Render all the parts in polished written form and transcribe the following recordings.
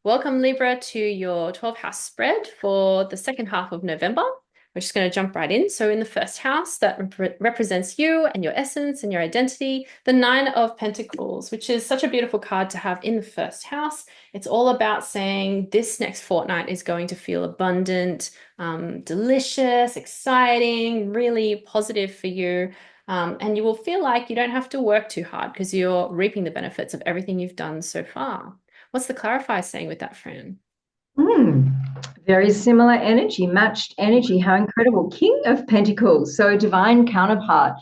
Welcome, Libra, to your 12 house spread for the second half of November. We're just going to jump right in. So in the first house, that represents you and your essence and your identity, the Nine of Pentacles, which is such a beautiful card to have in the first house. It's all about saying this next fortnight is going to feel abundant, delicious, exciting, really positive for you. And you will feel like you don't have to work too hard because you're reaping the benefits of everything you've done so far. What's the clarifier saying with that, Fran? Hmm. Very similar energy, matched energy. How incredible. King of Pentacles, so divine counterpart.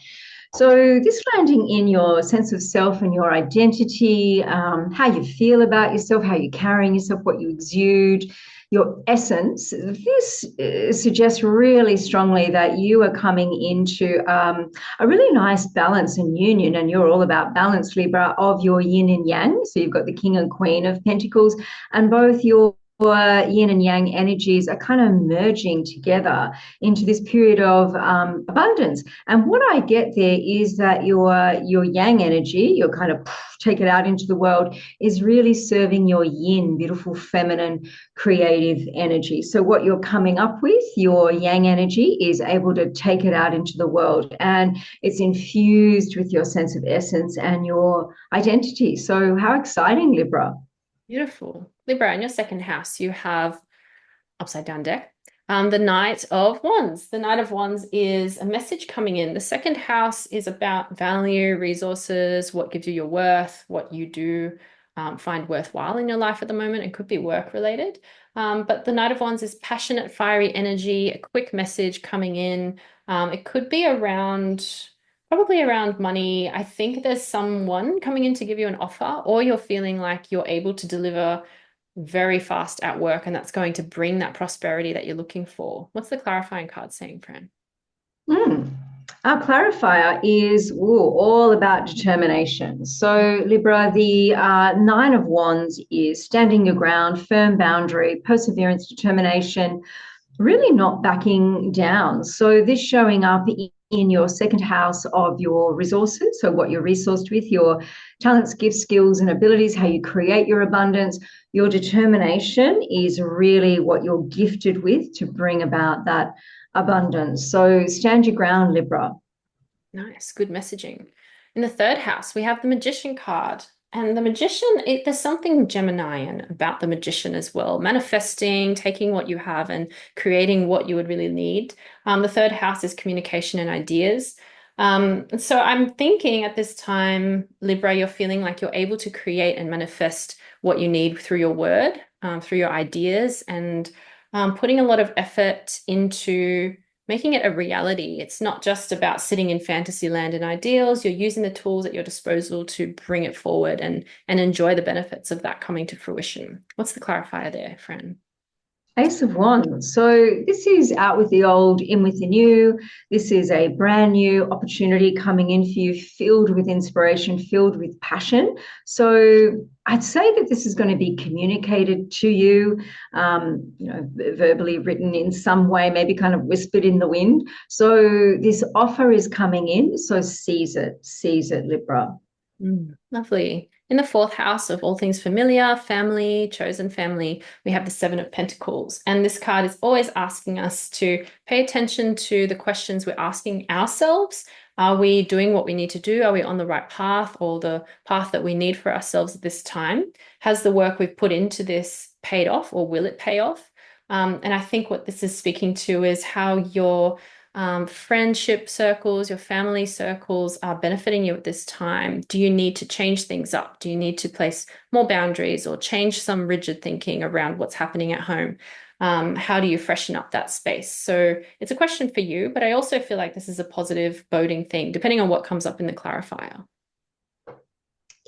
So, this landing in your sense of self and your identity, how you feel about yourself, how you're carrying yourself, what you exude, your essence, this suggests really strongly that you are coming into a really nice balance and union. And you're all about balance, Libra, of your yin and yang. So, you've got the King and Queen of Pentacles, and both your yin and yang energies are kind of merging together into this period of abundance. And what I get there is that your yang energy, your kind of take it out into the world, is really serving your yin, beautiful, feminine, creative energy. So what you're coming up with, your yang energy, is able to take it out into the world, and it's infused with your sense of essence and your identity. So how exciting, Libra. Beautiful. Libra, in your second house, you have upside down deck. The Knight of Wands. The Knight of Wands is a message coming in. The second house is about value, resources, what gives you your worth, what you do find worthwhile in your life at the moment. It could be work related. But the Knight of Wands is passionate, fiery energy, a quick message coming in. It could be around, probably around money. I think there's someone coming in to give you an offer, or you're feeling like you're able to deliver very fast at work, and that's going to bring that prosperity that you're looking for. What's the clarifying card saying, Fran? Mm. Our clarifier is all about determination. So, Libra, the Nine of Wands is standing your ground, firm boundary, perseverance, determination, really not backing down. So, this showing up in your second house of your resources, so what you're resourced with, your talents, gifts, skills, and abilities, how you create your abundance. Your determination is really what you're gifted with to bring about that abundance. So stand your ground, Libra. Nice, good messaging. In the third house, we have the Magician card. And the Magician, there's something Geminian about the Magician as well. Manifesting, taking what you have and creating what you would really need. The third house is communication and ideas. So I'm thinking at this time, Libra, you're feeling like you're able to create and manifest what you need through your word, through your ideas, and putting a lot of effort into making it a reality. It's not just about sitting in fantasy land and ideals. You're using the tools at your disposal to bring it forward and enjoy the benefits of that coming to fruition. What's the clarifier there, Fran? Ace of Wands. So this is out with the old, in with the new. This is a brand new opportunity coming in for you, filled with inspiration, filled with passion. So I'd say that this is going to be communicated to you, verbally written in some way, maybe kind of whispered in the wind. So this offer is coming in. So seize it, Libra. Lovely. In the fourth house of all things familiar, family, chosen family, we have the Seven of Pentacles. And this card is always asking us to pay attention to the questions we're asking ourselves. Are we doing what we need to do? Are we on the right path, or the path that we need for ourselves at this time? Has the work we've put into this paid off, or will it pay off? And I think what this is speaking to is how your friendship circles, your family circles are benefiting you at this time. Do you need to change things up? Do you need to place more boundaries or change some rigid thinking around what's happening at home? How do you freshen up that space? So it's a question for you, but I also feel like this is a positive boding thing, depending on what comes up in the clarifier.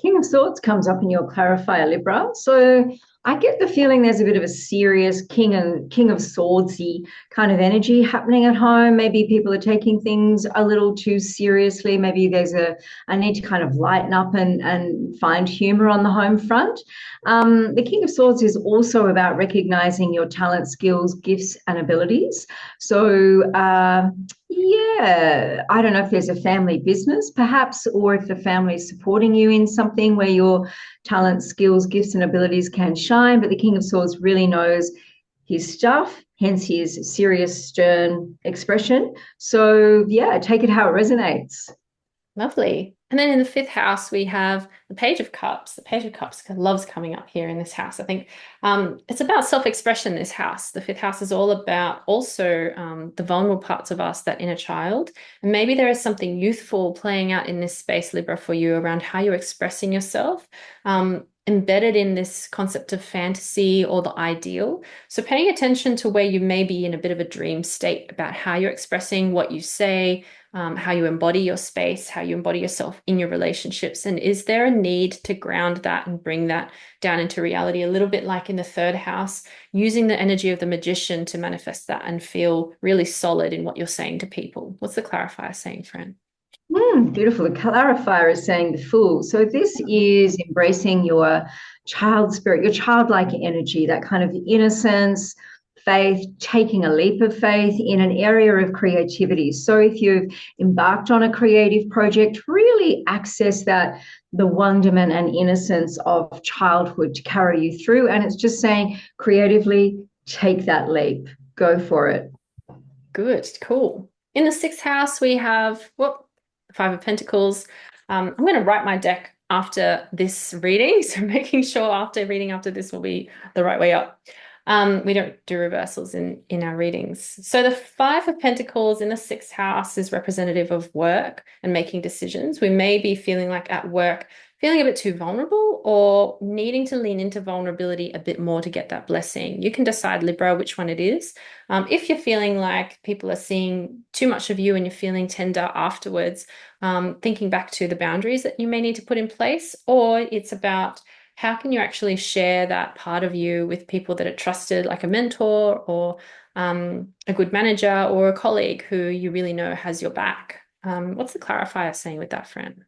King of Swords comes up in your clarifier, Libra. So I get the feeling there's a bit of a serious King of Swordsy kind of energy happening at home. Maybe people are taking things a little too seriously. Maybe there's a need to kind of lighten up and find humor on the home front. The King of Swords is also about recognizing your talent, skills, gifts, and abilities. So Yeah, I don't know if there's a family business, perhaps, or if the family is supporting you in something where your talent, skills, gifts, and abilities can shine. But the King of Swords really knows his stuff, hence his serious, stern expression. So, yeah, take it how it resonates. Lovely. And then in the fifth house, we have the Page of Cups. The Page of Cups loves coming up here in this house. I think it's about self-expression, this house. The fifth house is all about also the vulnerable parts of us, that inner child. And maybe there is something youthful playing out in this space, Libra, for you around how you're expressing yourself, embedded in this concept of fantasy or the ideal. So paying attention to where you may be in a bit of a dream state about how you're expressing what you say, how you embody your space, how you embody yourself in your relationships. And is there a need to ground that and bring that down into reality, a little bit like in the third house, using the energy of the magician to manifest that and feel really solid in what you're saying to people? What's the clarifier saying, friend? Beautiful. The clarifier is saying the fool. So this is embracing your child spirit, your childlike energy, that kind of innocence, faith, taking a leap of faith in an area of creativity. So if you've embarked on a creative project, really access that, the wonderment and innocence of childhood to carry you through. And it's just saying creatively, take that leap, go for it. Good, cool. In the sixth house, we have, well, Five of Pentacles. I'm going to write my deck after this reading, so making sure after reading after this will be the right way up. We don't do reversals in our readings. So the Five of Pentacles in the sixth house is representative of work and making decisions. We may be feeling like at work, feeling a bit too vulnerable or needing to lean into vulnerability a bit more to get that blessing. You can decide, Libra, which one it is. If you're feeling like people are seeing too much of you and you're feeling tender afterwards, thinking back to the boundaries that you may need to put in place, or it's about how can you actually share that part of you with people that are trusted, like a mentor or a good manager or a colleague who you really know has your back. What's the clarifier saying with that, friend?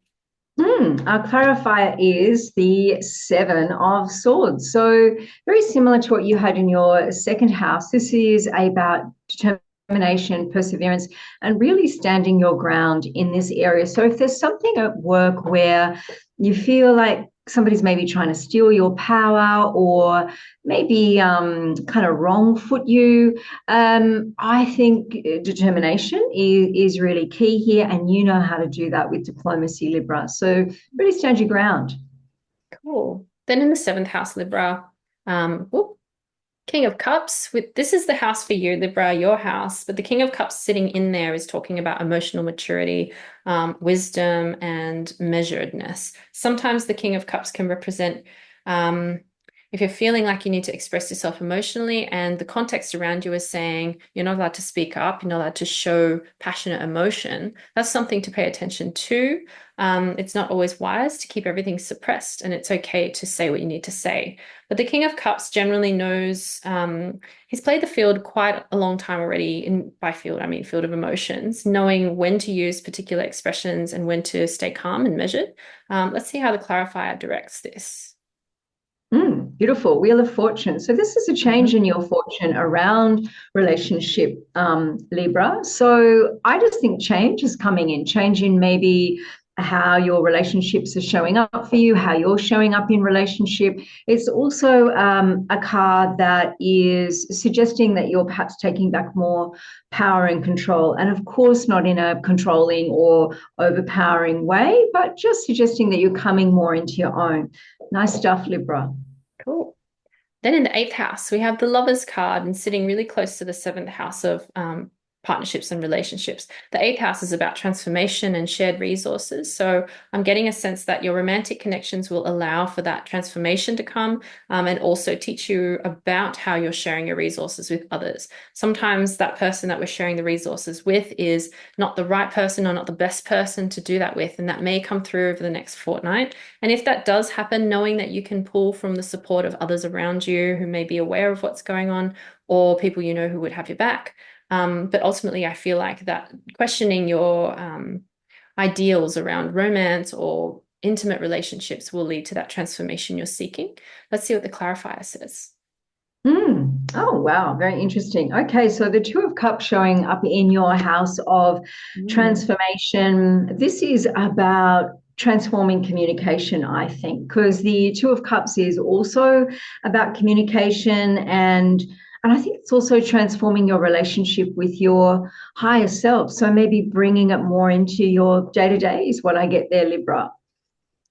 Our clarifier is the Seven of Swords. So, very similar to what you had in your second house. This is about determination, perseverance, and really standing your ground in this area. So, if there's something at work where you feel like somebody's maybe trying to steal your power or maybe kind of wrong foot you, I think determination is really key here, and you know how to do that with diplomacy, Libra. So really stand your ground. Cool. Then in the seventh house, Libra, whoop, King of Cups. With this is the house for you, Libra, your house. But the King of Cups sitting in there is talking about emotional maturity, wisdom, and measuredness. Sometimes the King of Cups can represent if you're feeling like you need to express yourself emotionally, and the context around you is saying you're not allowed to speak up, you're not allowed to show passionate emotion. That's something to pay attention to. It's not always wise to keep everything suppressed, and it's okay to say what you need to say. But the King of Cups generally knows, he's played the field quite a long time already. By field, I mean field of emotions, knowing when to use particular expressions and when to stay calm and measured. Let's see how the clarifier directs this. Beautiful. Wheel of Fortune. So this is a change in your fortune around relationship, Libra. So I just think change is coming in, change in maybe how your relationships are showing up for you, how you're showing up in relationship. It's also a card that is suggesting that you're perhaps taking back more power and control. And of course, not in a controlling or overpowering way, but just suggesting that you're coming more into your own. Nice stuff, Libra. Cool. Then in the eighth house, we have the Lovers card and sitting really close to the seventh house of partnerships and relationships. The eighth house is about transformation and shared resources. So I'm getting a sense that your romantic connections will allow for that transformation to come, and also teach you about how you're sharing your resources with others. Sometimes that person that we're sharing the resources with is not the right person or not the best person to do that with, and that may come through over the next fortnight. And if that does happen, knowing that you can pull from the support of others around you who may be aware of what's going on, or people you know who would have your back. But ultimately, I feel like that questioning your ideals around romance or intimate relationships will lead to that transformation you're seeking. Let's see what the clarifier says. Oh, wow. Very interesting. Okay. So the Two of Cups showing up in your house of Mm. transformation. This is about transforming communication, I think, because the Two of Cups is also about communication and I think it's also transforming your relationship with your higher self. So maybe bringing it more into your day to day is what I get there, Libra.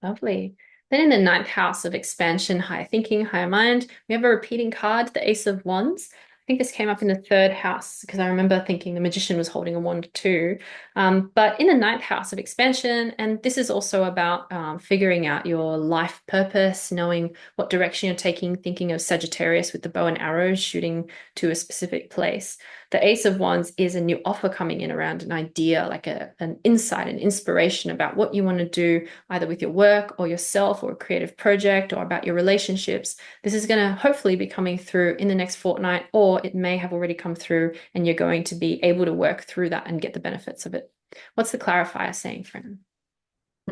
Lovely. Then in the ninth house of expansion, higher thinking, higher mind, we have a repeating card, the Ace of Wands. I think this came up in the third house because I remember thinking the magician was holding a wand too. But in the ninth house of expansion, and this is also about figuring out your life purpose, knowing what direction you're taking, thinking of Sagittarius with the bow and arrows shooting to a specific place. The Ace of Wands is a new offer coming in around an idea, like an insight, an inspiration about what you want to do either with your work or yourself or a creative project or about your relationships. This is going to hopefully be coming through in the next fortnight, or it may have already come through and you're going to be able to work through that and get the benefits of it. What's the clarifier saying, friend?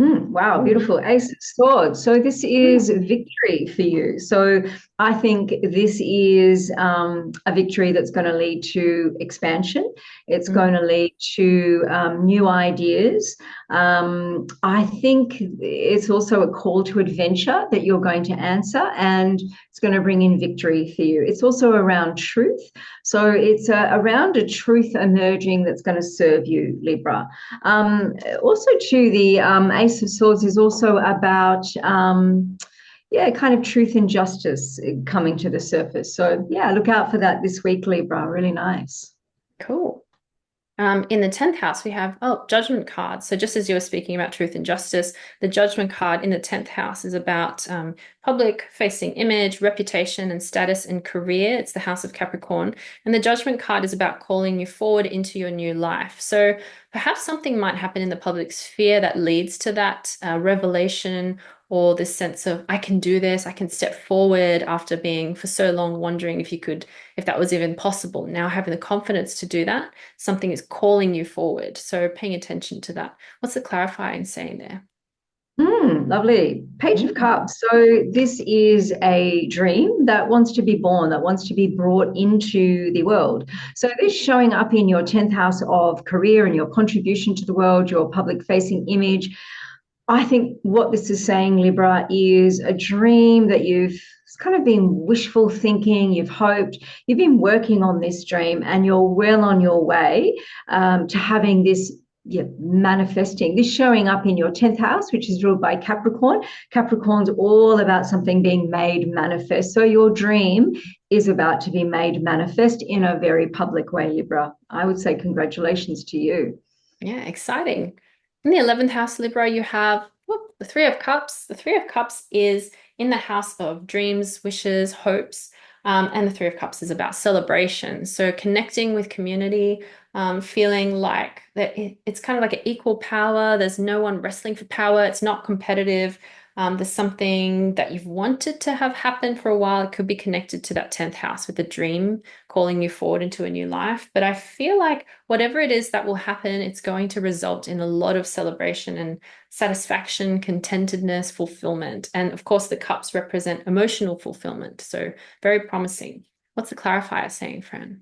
Wow, beautiful. Ace of Swords. So this is victory for you. So I think this is a victory that's going to lead to expansion. It's Mm. going to lead to new ideas. I think it's also a call to adventure that you're going to answer, and it's going to bring in victory for you. It's also around truth. So it's around a truth emerging that's going to serve you, Libra. Also, too, the Ace of Swords is also about, yeah, kind of truth and justice coming to the surface. So, yeah, look out for that this week, Libra. Really nice. Cool. In the 10th house, we have, judgment card. So just as you were speaking about truth and justice, the judgment card in the 10th house is about public facing image, reputation, and status in career. It's the house of Capricorn. And the judgment card is about calling you forward into your new life. So perhaps something might happen in the public sphere that leads to that revelation or this sense of, I can do this, I can step forward after being for so long wondering if that was even possible. Now having the confidence to do that, something is calling you forward. So paying attention to that. What's the clarifying saying there? Lovely. Page of Mm. Cups. So, this is a dream that wants to be born, that wants to be brought into the world. So, this showing up in your 10th house of career and your contribution to the world, your public facing image. I think what this is saying, Libra, is a dream that you've kind of been wishful thinking, you've hoped, you've been working on this dream, and you're well on your way to having this. Yeah, manifesting this showing up in your 10th house, which is ruled by Capricorn. Capricorn's all about something being made manifest. So your dream is about to be made manifest in a very public way, Libra. I would say congratulations to you. Yeah, exciting. In the 11th house, Libra, you have the Three of Cups. The Three of Cups is in the house of dreams, wishes, hopes. And the Three of Cups is about celebration. So connecting with community, feeling like that it's kind of like an equal power. There's no one wrestling for power. It's not competitive. There's something that you've wanted to have happen for a while. It could be connected to that 10th house with a dream calling you forward into a new life. But I feel like whatever it is that will happen, it's going to result in a lot of celebration and satisfaction, contentedness, fulfillment. And of course, the cups represent emotional fulfillment. So very promising. What's the clarifier saying, Fran?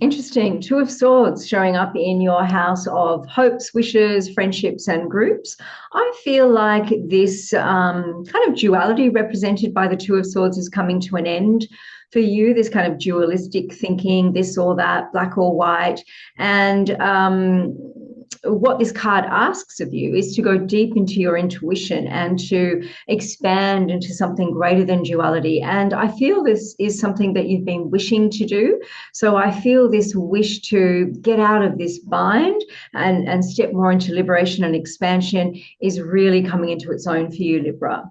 Interesting. Two of Swords showing up in your house of hopes, wishes, friendships, and groups. I feel like this kind of duality represented by the Two of Swords is coming to an end for you. This kind of dualistic thinking, this or that, black or white. And what this card asks of you is to go deep into your intuition and to expand into something greater than duality. And I feel this is something that you've been wishing to do. So I feel this wish to get out of this bind and step more into liberation and expansion is really coming into its own for you, Libra.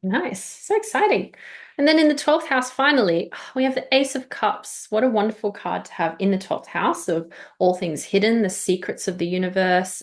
Nice. So exciting. And then in the 12th house, finally, we have the Ace of Cups. What a wonderful card to have in the 12th house of all things hidden, the secrets of the universe,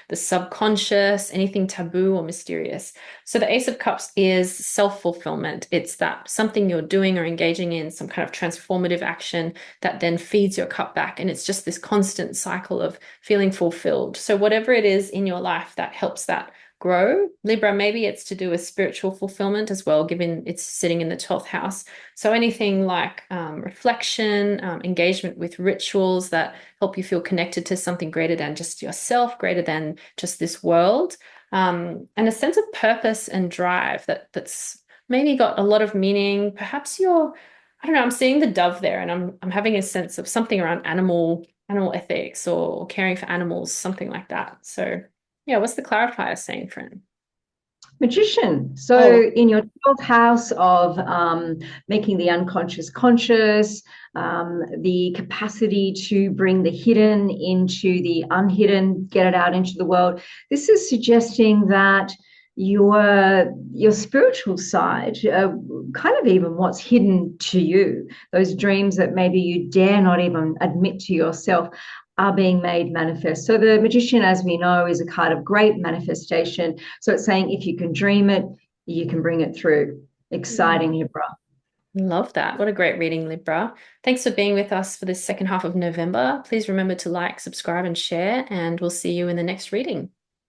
the subconscious, anything taboo or mysterious. So the Ace of Cups is self-fulfillment. It's that something you're doing or engaging in, some kind of transformative action that then feeds your cup back. And it's just this constant cycle of feeling fulfilled. So whatever it is in your life that helps that grow. Libra, maybe it's to do with spiritual fulfillment as well, given it's sitting in the 12th house. So anything like reflection, engagement with rituals that help you feel connected to something greater than just yourself, greater than just this world, and a sense of purpose and drive that's maybe got a lot of meaning. Perhaps you're, I don't know, I'm seeing the dove there, and I'm having a sense of something around animal ethics or caring for animals, something like that. So yeah, what's the clarifier saying, friend? Magician. So, Oh, in your 12th house of making the unconscious conscious, the capacity to bring the hidden into the unhidden, get it out into the world, this is suggesting that your spiritual side, kind of even what's hidden to you, those dreams that maybe you dare not even admit to yourself, are being made manifest. So the magician, as we know, is a card of great manifestation. So it's saying if you can dream it, you can bring it through. Exciting, Libra. love that. What a great reading, Libra. Thanks for being with us for this second half of November. Please remember to like, subscribe, and share, and we'll see you in the next reading.